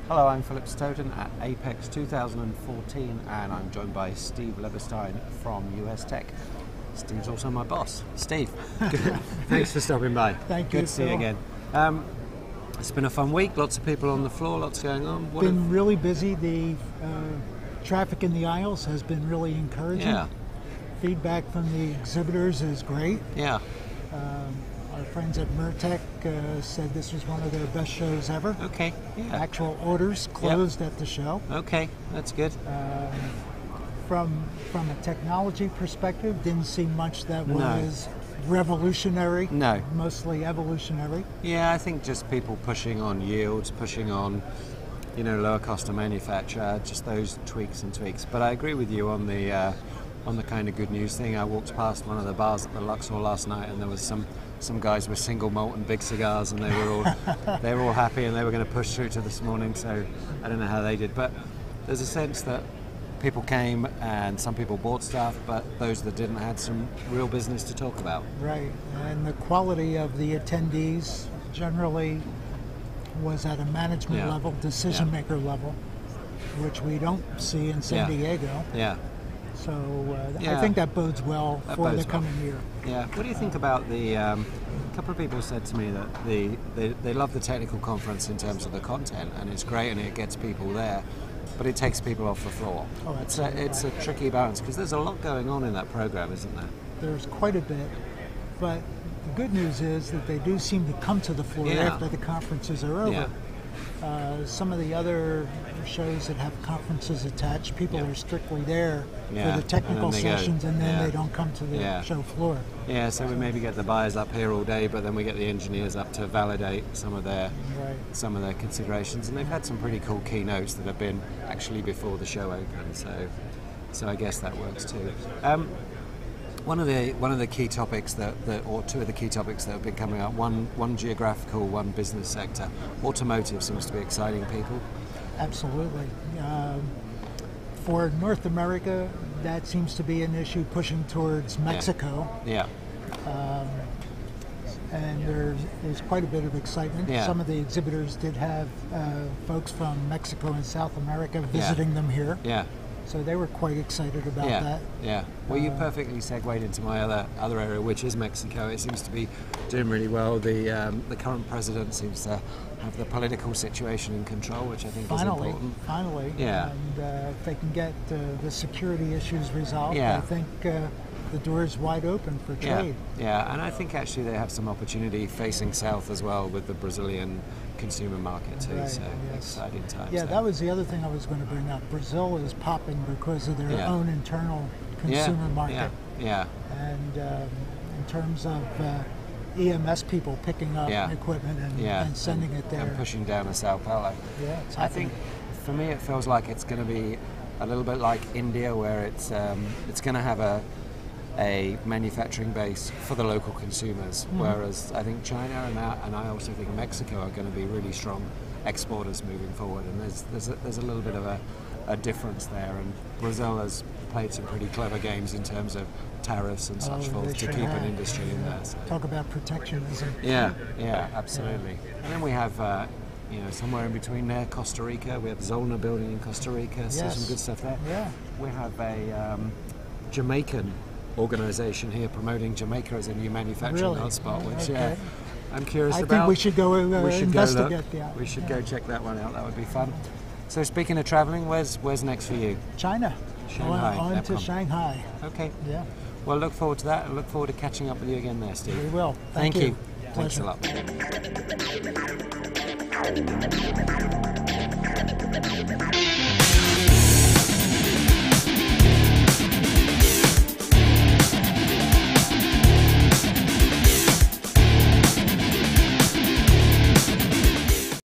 Hello, I'm Philip Stoten at Apex 2014 and I'm joined by Steve Leberstein from US Tech. Steve's also my boss. Steve, thanks for stopping by. Thank you. Good to see you again. It's been a fun week, lots of people on the floor, lots going on. Been really busy. The traffic in the aisles has been really encouraging. Yeah. Feedback from the exhibitors is great. Yeah. Our friends at Mertech said this was one of their best shows ever. Okay. Yeah. Actual orders closed at the show. Okay, that's good. From a technology perspective, didn't see much that was revolutionary. No. Mostly evolutionary. Yeah, I think just people pushing on yields, pushing on, lower cost of manufacture, just those tweaks. But I agree with you on the kind of good news thing. I walked past one of the bars at the Luxor last night, and there was some guys with single malt and big cigars, and they were all happy, and they were going to push through to this morning. So I don't know how they did, but there's a sense that people came and some people bought stuff, but those that didn't had some real business to talk about. Right, and the quality of the attendees generally was at a management level, decision maker level, which we don't see in San Diego. Yeah. So I think that bodes well for the coming year. Yeah. What do you think about the? A couple of people said to me that they love the technical conference in terms of the content, and it's great and it gets people there, but it takes people off the floor. Oh, it's a tricky balance because there's a lot going on in that program, isn't there? There's quite a bit, but the good news is that they do seem to come to the floor after the conferences are over. Yeah. Some of the other shows that have conferences attached, people are strictly there for the technical sessions, and then they don't come to the show floor. Yeah, so we maybe get the buyers up here all day, but then we get the engineers up to validate some of their considerations, and they've had some pretty cool keynotes that have been actually before the show opened. So I guess that works too. One of the key topics or two of the key topics that have been coming up, one geographical, one business sector. Automotive seems to be exciting people. Absolutely. For North America, that seems to be an issue pushing towards Mexico. Yeah. And there's quite a bit of excitement. Yeah. Some of the exhibitors did have folks from Mexico and South America visiting them here. Yeah. So they were quite excited about that. Yeah. Well, you perfectly segued into my other area, which is Mexico. It seems to be doing really well. The current president seems to have the political situation in control, which I think is important. Finally. Yeah. And if they can get the security issues resolved, Yeah. I think the door is wide open for trade. Yeah, and I think actually they have some opportunity facing south as well with the Brazilian consumer market too. Right, so yes. exciting times. Yeah, that was the other thing I was going to bring up. Brazil is popping because of their own internal consumer market. Yeah. And in terms of EMS people picking up equipment and sending it there. And pushing down to Sao Paulo. Yeah, I think for me it feels like it's going to be a little bit like India, where it's going to have a manufacturing base for the local consumers, whereas I think China and I also think Mexico are going to be really strong exporters moving forward, and there's a little bit of a difference there, and Brazil has played some pretty clever games in terms of tariffs and such forth to keep an industry in there. So. Talk about protectionism. Yeah, absolutely. And then we have somewhere in between there, Costa Rica. We have Zollner building in Costa Rica, so some good stuff there. Yeah. We have a Jamaican organisation here promoting Jamaica as a new manufacturing hotspot, which I'm curious about. I think we should go investigate that. We should go check that one out. That would be fun. So speaking of travelling, where's next for you? China. Shanghai. On to Shanghai. Okay. Yeah. Well, look forward to that, and look forward to catching up with you again there, Steve. We will. Thank you. Pleasure. Thanks a lot.